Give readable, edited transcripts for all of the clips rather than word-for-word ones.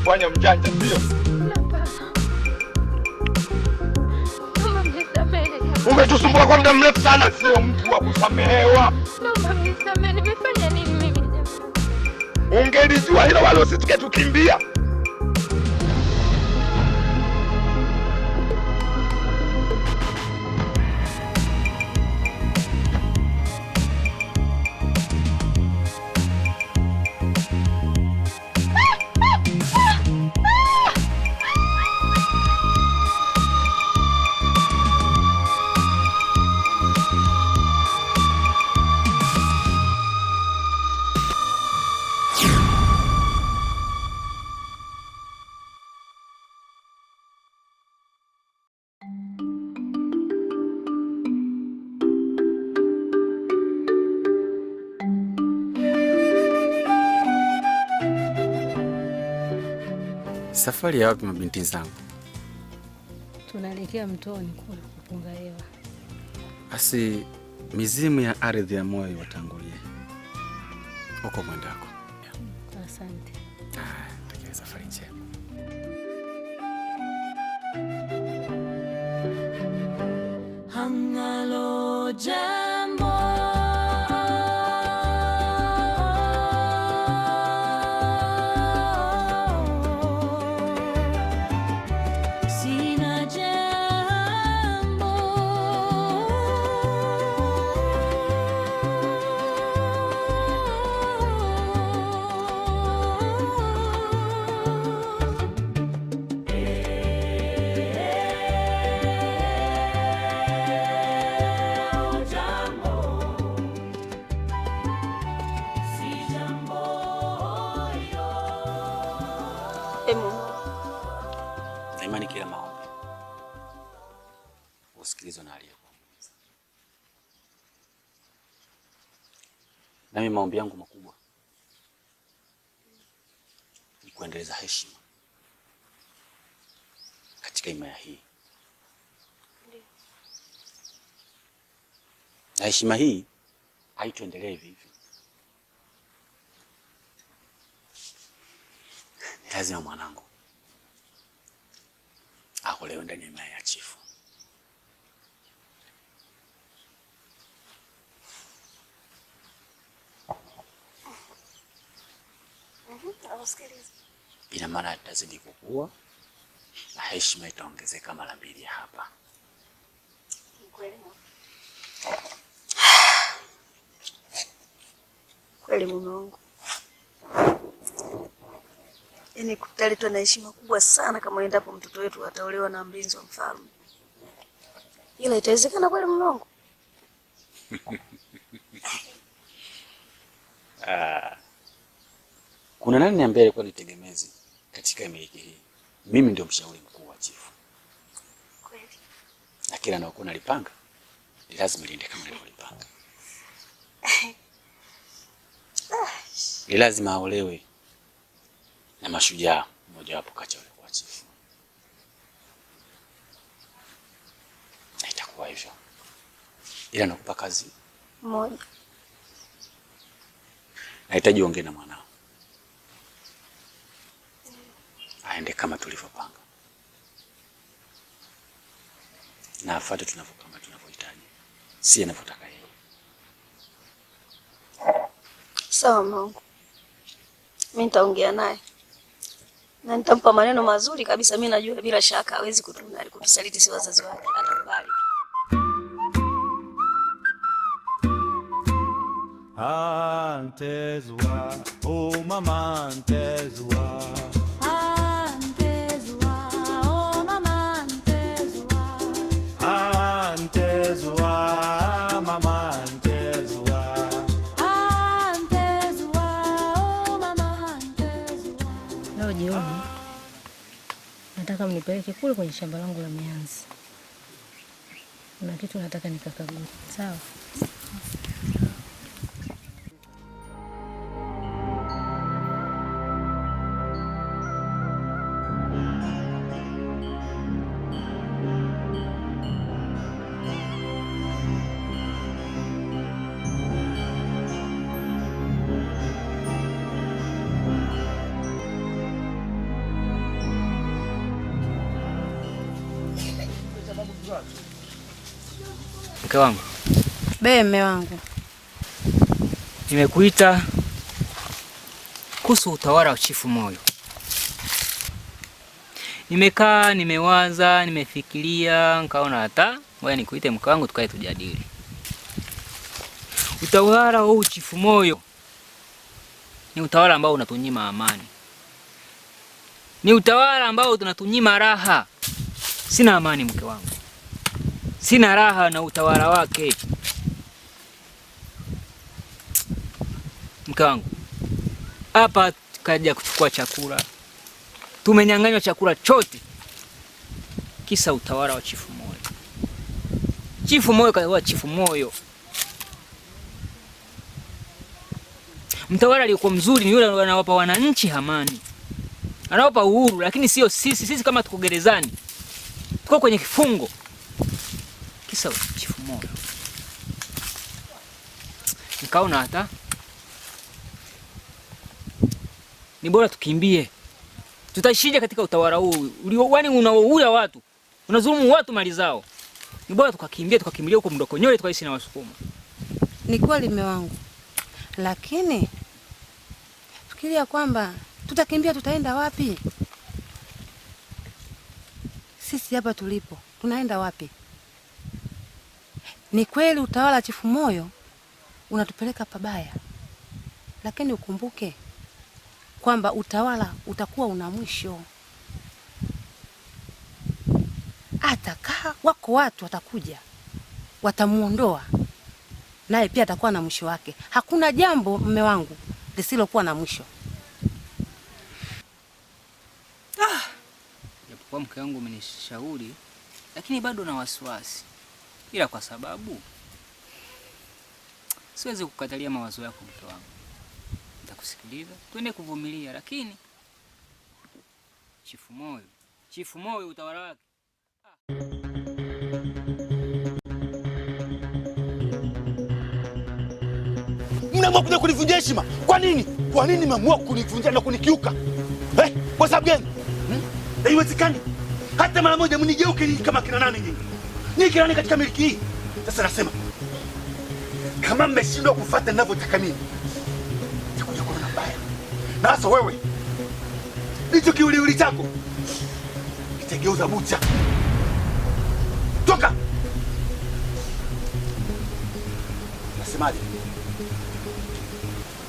kujifanya mjanja, sio? Umetusumbua kwa muda mrefu sana, sio mtu wa kusamehewa. Naomba mnisamehe, nimefanya nini mimi jamani? Ungelijua hilo wala usitukimbia. Safari ya wapi mabinti zangu? Tunaelekea mtoni kule kupunga hewa. Basi mizimu ya ardhi ya moyo watangulie huko mwendako. Asante. Takia safari njema. Hangalo jambo na imani kila maombi usikilizwe na aliyekuuliza. Nami maombi yangu makubwa ni kuendeleza heshima katika himaya hii. Na heshima hii haituendelee hivi hivi. Ni lazima mwanangu aolewe ndani ya himaya ya chifu. Ina maana atazidi kukua na heshima itaongezeka mara mbili hapa. Kweli mume wangu, yaani kutaletwa na heshima kubwa sana kama endapo mtoto wetu ataolewa na mlinzi wa mfalme. Ila itawezekana kweli mume wangu? Kuna nani niambia alikuwa ni tegemezi katika miliki hii? Mimi ndio mshauri mkuu wa chifu. Kweli. Na kila nakuwa nalipanga lazima liende kama nilivyolipanga. Ni lazima aolewe na mashujaa mmoja wapo kati ya wale kwa chifu. Na itakuwa hivyo. Ila nakupa kazi moja. Nahitaji uongee na mwanao. Aende kama tulivyopanga. Na afuate tunavyopanga tunavyohitaji. Si anavyotaka yeye. Sawa mwanangu. Mimi nitaongea naye. Na nitampa maneno mazuri kabisa. Mimi najua bila shaka hawezi kutusaliti si wazazi wake. Atakubali. Antezwa, oh mama antezwa. Antezwa, oh mama antezwa. Antezwa, mama antezwa. Antezwa, oh mama antezwa. Leo jioni nataka mnipeleke kule kwenye shamba langu la mianzi. Kuna kitu nataka nikakague. Sawa? Mke wangu. Mme wangu. Nimekuita kuhusu utawala wa Chifu Moyo. Nimekaa, nimewaza, nimefikiria, nikaona hata ngoja nikuite mke wangu tukae tujadili. Utawala wa Chifu Moyo ni utawala ambao unatunyima amani. Ni utawala ambao tunatunyima raha. Sina amani mke wangu. Sina raha na utawala wake. Mke wangu. Hapa kaja kuchukua chakula. Tumenyang'anywa chakula chote. Kisa utawala wa Chifu Moyo. Chifu Moyo kawa Chifu Moyo. Mtawala aliyekuwa mzuri ni yule anawapa wananchi amani. Anawapa uhuru, lakini sio sisi. Sisi kama tuko gerezani. Tuko kwenye kifungo. Kisa Chifu Moyo. Nikaona hata ni bora tukimbie. Tutashije katika utawala huu? Yaani unaouya watu, unadhulumu watu mali zao. Ni bora tukakimbilia huko Mdokonyole tukaishi na Wasukuma. Ni kweli mme wangu. Lakini fikiria kwamba tutakimbia tutaenda wapi? Sisi hapa tulipo, tunaenda wapi? Ni kweli utawala wa Chifu Moyo unatupeleka pabaya. Lakini ukumbuke kwamba utawala utakuwa una mwisho. Atakaa wako watu watakuja, watamuondoa. Naye pia atakuwa na mwisho wake. Hakuna jambo mme wangu lisilokuwa na mwisho. Japokuwa mke wangu umenishauri, lakini bado na wasiwasi. Ila kwa sababu siwezi kukatalia mawazo yako mke wangu. Nitakusikiliza, twende kuvumilia, lakini Chifu Moyo utawala wake. Mnaamua kuja kunivunjia heshima. Kwa nini? Kwa nini mmeamua kunivunjia na kunikiuka? Kwa sababu gani? Haiwezekani. Hata mara moja mnigeuke ni kama kina nani nyinyi? Ni kina nani katika miliki hii? Sasa nasema kama mmeshindwa kufuata ninavyotaka mimi, nitakuja kuona mbaya. Na sasa wewe, hicho kiuliuli chako kitageuza bucha. Toka! Nasemaje?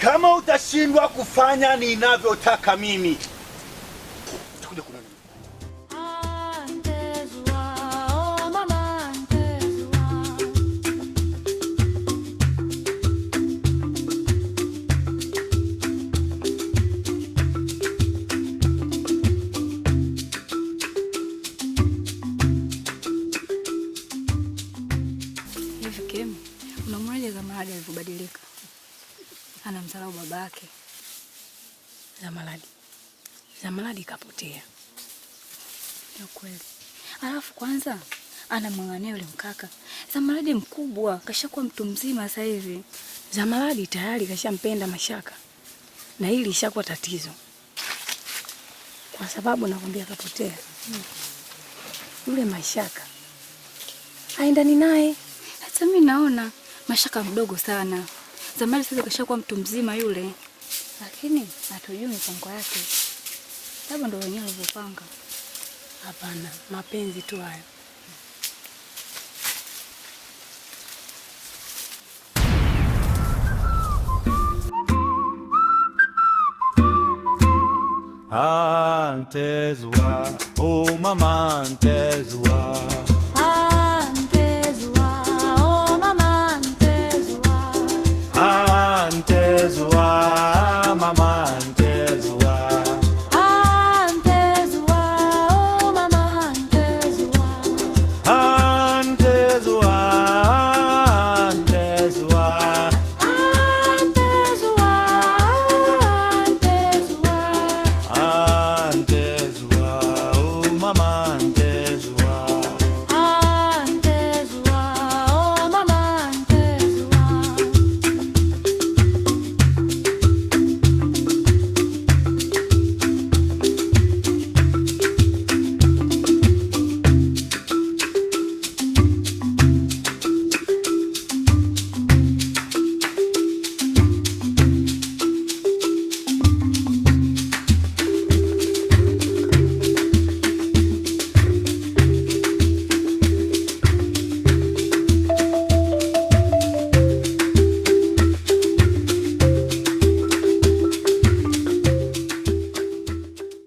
Kama utashindwa kufanya ninavyotaka mimi, nitakuja kuona. Unamwona Zamaradi alivyobadilika? Anamdharau babake. Zamaradi kapotea. Ni kweli. Alafu kwanza anamng'ang'ania yule mkaka. Zamaradi mkubwa, kashakuwa mtu mzima sasa hivi. Zamaradi tayari kashampenda Mashaka. Na hili lishakuwa tatizo. Kwa sababu nakwambia kapotea. Yule Mashaka haendani naye. Hata mimi naona Mashaka mdogo sana. Zamaradi sasa kashakuwa mtu mzima yule. Lakini hatujui mipango yake. Labda ndio wenyewe walivyopanga. Hapana, mapenzi tu hayo. Antezwa, oh mama Antezwa.